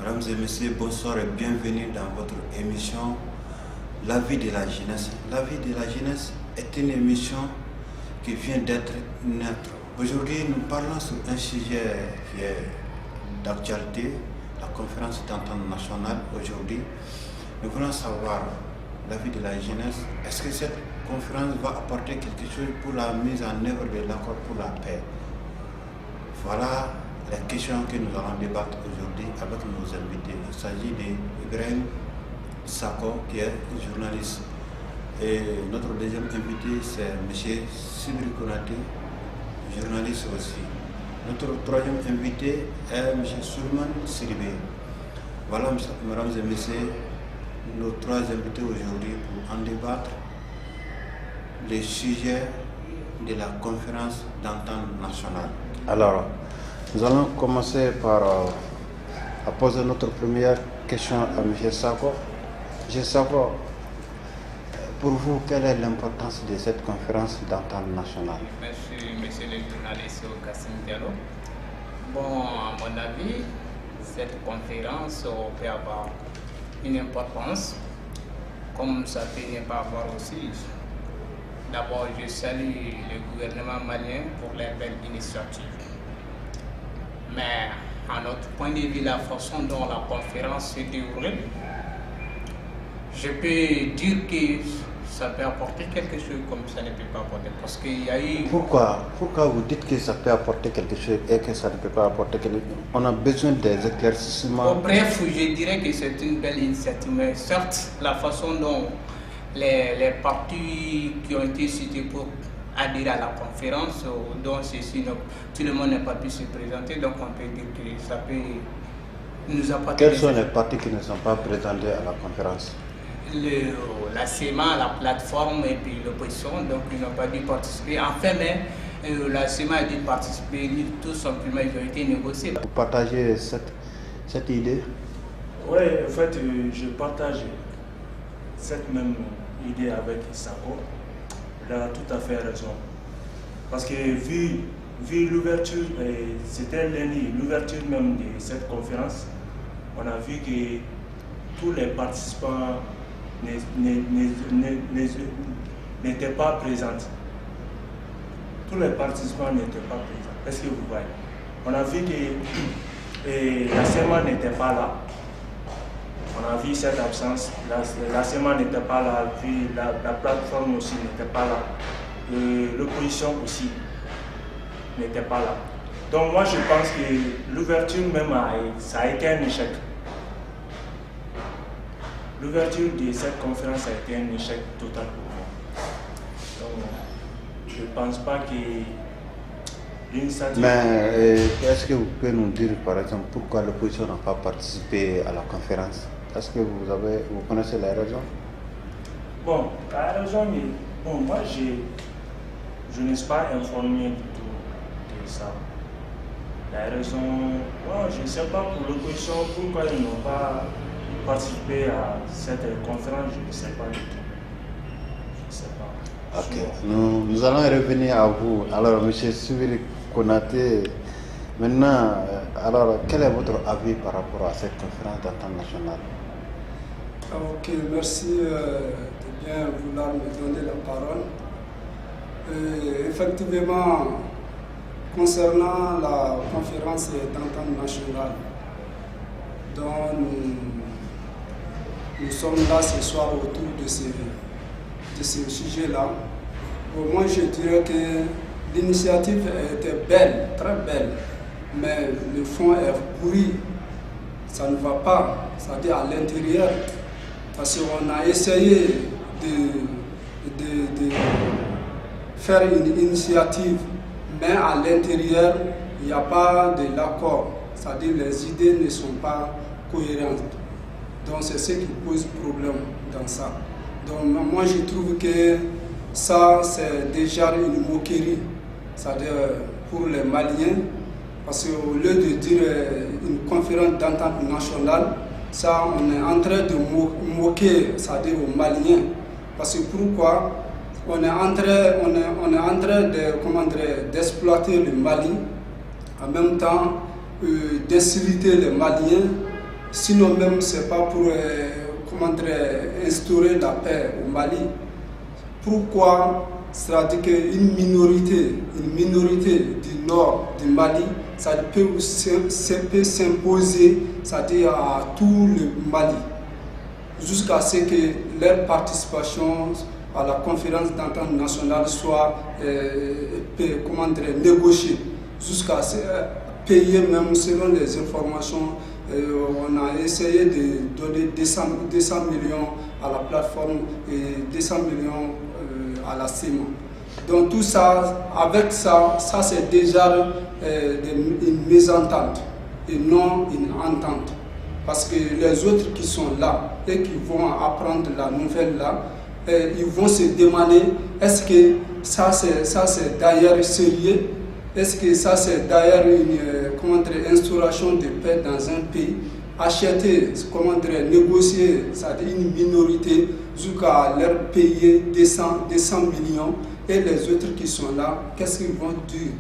Mesdames et messieurs, bonsoir et bienvenue dans votre émission La vie de la jeunesse. La vie de la jeunesse est une émission qui vient d'être neutre. Aujourd'hui, nous parlons sur un sujet qui est d'actualité, la conférence d'entente nationale aujourd'hui. Nous voulons savoir la vie de la jeunesse. Est-ce que cette conférence va apporter quelque chose pour la mise en œuvre de l'accord pour la paix? Voilà les questions que nous allons débattre aujourd'hui avec nos invités. Il s'agit d'Ibrahim Sako, qui est journaliste. Et notre deuxième invité, c'est M. Sibri Konaté, journaliste aussi. Notre troisième invité est M. Suleiman Siribé. Voilà, mesdames et messieurs, nos trois invités aujourd'hui pour en débattre les sujets de la conférence d'entente nationale. Alors, nous allons commencer par poser notre première question à M. Sako. M. Sako, pour vous, quelle est l'importance de cette conférence d'entente nationale? Merci, monsieur le journaliste Kassim Diallo. Bon, à mon avis, cette conférence peut avoir une importance, comme ça peut ne pas avoir aussi. D'abord, je salue le gouvernement malien pour les belles initiatives. Mais à notre point de vue, la façon dont la conférence s'est déroulée, je peux dire que ça peut apporter quelque chose comme ça ne peut pas apporter. Parce qu'il y a eu... Pourquoi vous dites que ça peut apporter quelque chose et que ça ne peut pas apporter quelque chose? On a besoin des éclaircissements. Bon, bref, je dirais que c'est une belle initiative. Mais certes, la façon dont les partis qui ont été cités pour adhérer à la conférence, dont tout le monde n'a pas pu se présenter, donc on peut dire que ça peut nous apporter... Quels sont les partis qui ne sont pas présentés à la conférence? La CEMA, la plateforme et puis l'opposition, donc ils n'ont pas dû participer. Enfin, mais la CEMA a dû participer, tout simplement ils ont été négociés. Vous partagez cette idée? Oui, en fait, je partage cette même idée avec Sako. Il a tout à fait raison. Parce que vu l'ouverture, c'était lundi, l'ouverture même de cette conférence, on a vu que tous les participants n'étaient pas présents. Tous les participants n'étaient pas présents. Est-ce que vous voyez? On a vu que la CEMA n'était pas là. On a vu cette absence. La CEMA n'était pas là, puis la plateforme aussi n'était pas là. L'opposition aussi n'était pas là. Donc moi je pense que l'ouverture même ça a été un échec. L'ouverture de cette conférence a été un échec total pour moi. Donc je ne pense pas que l'initiative... Mais est-ce que vous pouvez nous dire par exemple pourquoi l'opposition n'a pas participé à la conférence? Est-ce que vous connaissez la raison? Bon, la raison, bon, moi je ne suis pas informé du tout de ça. La raison, bon, je ne sais pas pour l'opposition pourquoi ils n'ont pas participé à cette conférence, je ne sais pas du tout. Je ne sais pas. Ok, nous allons revenir à vous. Alors, M. Sibri Konaté, maintenant, alors, quel est votre avis par rapport à cette conférence d'entente nationale? Ok, merci de bien vouloir me donner la parole. Effectivement, concernant la conférence d'entente nationale, dont nous sommes là ce soir autour de ce sujet-là, moi je dirais que l'initiative était belle, très belle, mais le fond est pourri, ça ne va pas, c'est-à-dire à l'intérieur. Parce qu'on a essayé de faire une initiative, mais à l'intérieur, il n'y a pas de l'accord. C'est-à-dire les idées ne sont pas cohérentes. Donc c'est ce qui pose problème dans ça. Donc moi je trouve que ça c'est déjà une moquerie, c'est-à-dire pour les Maliens, parce qu'au lieu de dire une conférence d'entente nationale, ça, on est en train de moquer, c'est-à-dire aux Maliens. Parce que pourquoi? On est en train d'exploiter le Mali, en même temps d'insulter les Maliens, sinon même c'est pas pour instaurer la paix au Mali. Pourquoi? C'est-à-dire qu'une minorité du nord du Mali, ça peut s'imposer, c'est-à-dire à tout le Mali, jusqu'à ce que leur participation à la conférence d'entente nationale soit négociée, jusqu'à payer même selon les informations. On a essayé de donner 200 millions à la plateforme et 200 millions à la CIMA. Donc tout ça, avec ça c'est déjà une mésentente et non une entente. Parce que les autres qui sont là et qui vont apprendre la nouvelle là, ils vont se demander est-ce que ça c'est d'ailleurs sérieux? Est-ce que ça c'est d'ailleurs une instauration de paix dans un pays? Acheter, négocier, c'est-à-dire une minorité jusqu'à leur payer 200 millions et les autres qui sont là, qu'est-ce qu'ils vont dire?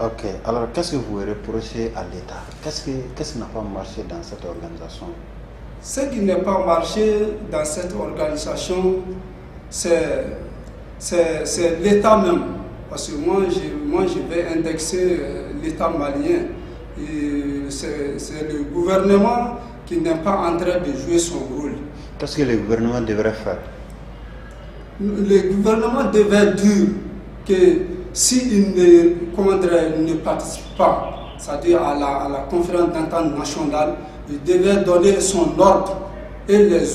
Ok, alors qu'est-ce que vous reprochez à l'État? Qu'est-ce qui n'a pas marché dans cette organisation? Ce qui n'a pas marché dans cette organisation, c'est l'État même. Parce que moi je vais indexer l'État malien. C'est le gouvernement qui n'est pas en train de jouer son rôle. Qu'est-ce que le gouvernement devrait faire? Le gouvernement devait dire que s'il ne participe pas, c'est-à-dire à la conférence d'entente nationale, il devait donner son ordre et les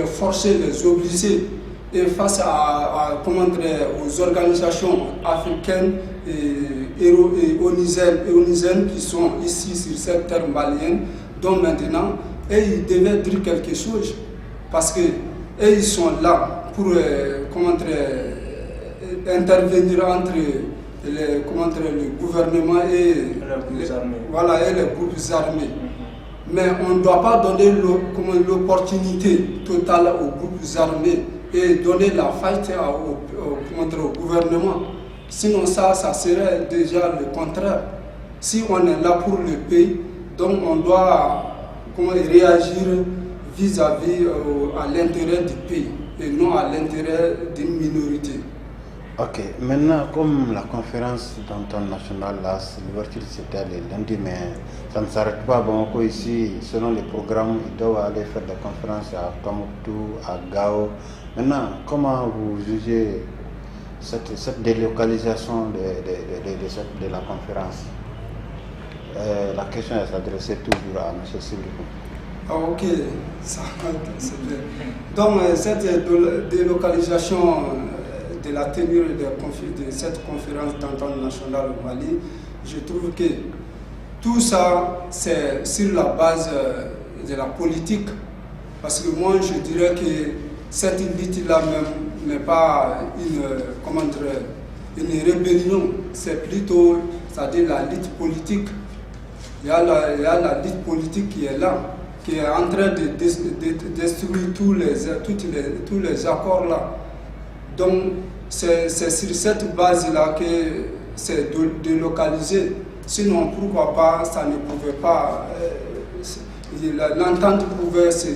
forcer, les obliger. Et face aux organisations africaines et onisiennes qui sont ici sur cette terre malienne, donc maintenant, et ils devaient dire quelque chose. Parce que ils sont là pour intervenir entre le gouvernement et les groupes armés. Mais on ne doit pas donner l'opportunité totale aux groupes armés et donner la fight au gouvernement. Sinon ça serait déjà le contraire. Si on est là pour le pays, donc on doit réagir vis-à-vis à l'intérêt du pays et non à l'intérêt d'une minorité. Ok, maintenant comme la conférence d'entente nationale, l'ouverture c'était le lundi, mais ça ne s'arrête pas à Bamako ici. Selon les programmes, ils doivent aller faire des conférences à Tombouctou, à Gao. Maintenant, comment vous jugez cette délocalisation de la conférence? La question est adressée toujours à M. Sibriko. Ah, ok, ça, c'est bien. Donc, cette délocalisation de la tenue de cette conférence d'entente nationale au Mali, je trouve que tout ça, c'est sur la base de la politique. Parce que moi, je dirais que cette lutte-là même n'est pas une rébellion, c'est plutôt, c'est-à-dire la lutte politique. Il y a la lutte politique qui est là, qui est en train de détruire tous les accords là. Donc c'est sur cette base-là que c'est délocalisé. Sinon, pourquoi pas, ça ne pouvait pas, l'entente pouvait se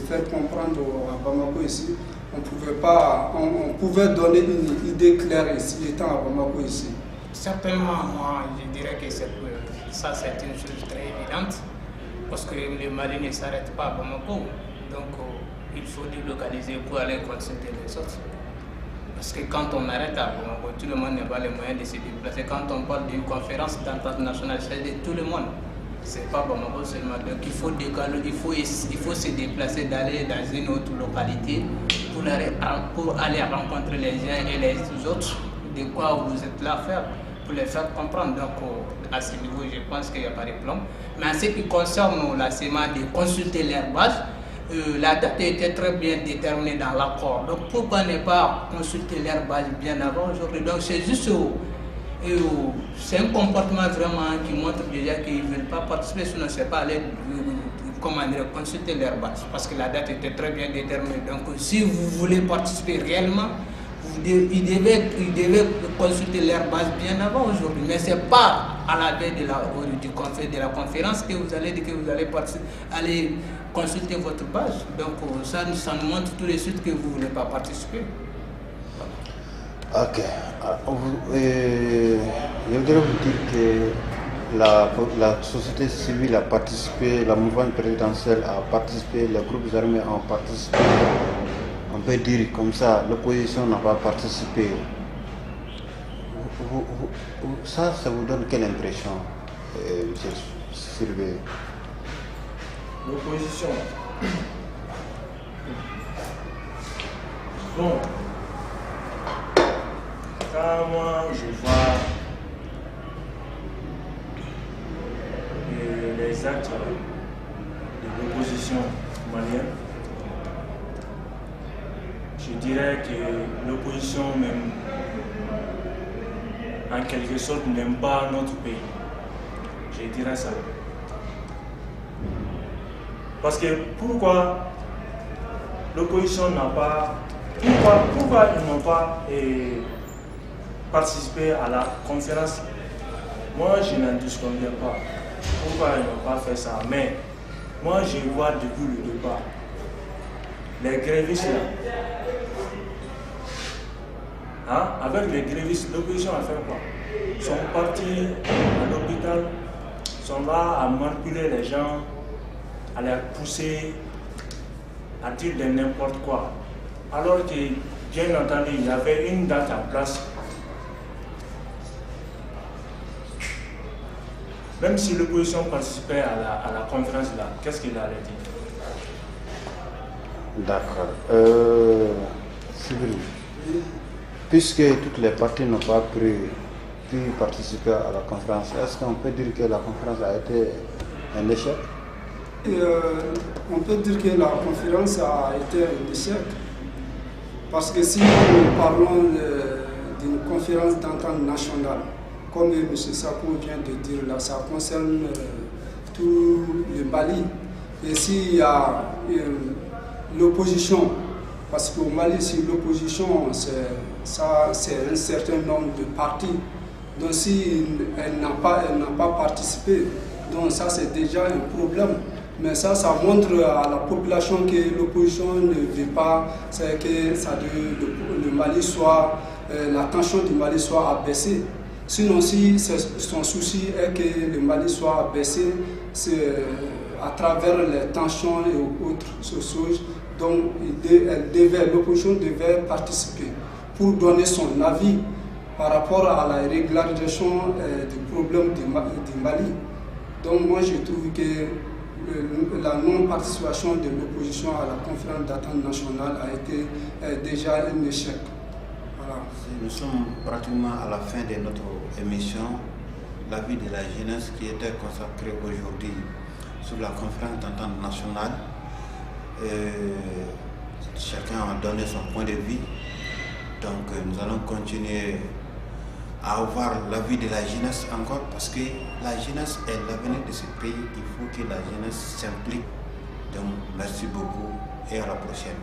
faire comprendre à Bamako ici. On pouvait donner une idée claire ici, étant à Bamako ici. Certainement, moi, je dirais que ça, c'est une chose très évidente, parce que le Mali ne s'arrête pas à Bamako. Donc, il faut délocaliser pour aller consulter les autres. Parce que quand on arrête à Bamako, tout le monde n'a pas les moyens de se déplacer. Quand on parle d'une conférence d'entente nationale, c'est de tout le monde. C'est pas Bamako seulement. Donc, il faut se déplacer, d'aller dans une autre localité pour aller rencontrer les uns et les autres. De quoi vous êtes là à faire, pour les faire comprendre. Donc, à ce niveau, je pense qu'il n'y a pas de plan. Mais en ce qui concerne la CEMA de consulter leur base, la date était très bien déterminée dans l'accord. Donc, pourquoi ne pas consulter leur base bien avant aujourd'hui? Donc, c'est juste c'est un comportement vraiment qui montre déjà qu'ils ne veulent pas participer, sinon c'est pas aller consulter leur base. Parce que la date était très bien déterminée. Donc, si vous voulez participer réellement, ils devaient consulter leur base bien avant aujourd'hui. Mais ce n'est pas à la veille de la conférence que vous allez dire que vous allez aller consulter votre page. Donc ça nous montre tout de suite que vous ne voulez pas participer. Ok. Je voudrais vous dire que la société civile a participé, la mouvement présidentielle a participé, les groupes armés ont participé. On peut dire comme ça, l'opposition n'a pas participé. Ça vous donne quelle impression, M. Sylvain? L'opposition. Bon, quand moi je vois les actes de l'opposition malienne, je dirais que l'opposition même, en quelque sorte, n'aime pas notre pays. Je dirais ça. Parce que pourquoi l'opposition n'a pas... Pourquoi ils n'ont pas participé à la conférence? Moi, je n'en disconviens pas. Pourquoi ils n'ont pas fait ça? Mais moi, je vois depuis le départ. Les grévistes là. Avec les grévistes, l'opposition a fait quoi? Ils sont partis à l'hôpital, sont là à manipuler les gens, à les pousser, à dire de n'importe quoi. Alors que, bien entendu, il y avait une date en place. Même si l'opposition participait à la conférence là, qu'est-ce qu'il allait dire? D'accord. Cyril, puisque toutes les parties n'ont pas pu participer à la conférence, est-ce qu'on peut dire que la conférence a été un échec? On peut dire que la conférence a été un échec. Parce que si nous parlons d'une conférence d'entente nationale, comme M. Sako vient de dire là, ça concerne tout le Mali. Et s'il y a l'opposition, parce qu'au Mali, si l'opposition, c'est un certain nombre de partis, donc si elle n'a pas participé, donc ça c'est déjà un problème. Mais ça montre à la population que l'opposition ne veut pas, c'est que le Mali soit, la tension du Mali soit abaissée. Sinon, si son souci est que le Mali soit abaissé, c'est à travers les tensions et autres choses, donc l'opposition devait participer pour donner son avis par rapport à la régularisation du problème du Mali. Donc moi je trouve que la non-participation de l'opposition à la conférence d'entente nationale a été déjà un échec. Voilà. Nous sommes pratiquement à la fin de notre émission, la vie de la jeunesse qui était consacrée aujourd'hui sur la conférence d'entente nationale. Chacun a donné son point de vue, donc nous allons continuer à avoir la vie de la jeunesse encore, parce que la jeunesse est l'avenir de ce pays. Il faut que la jeunesse s'implique. Donc merci beaucoup et à la prochaine.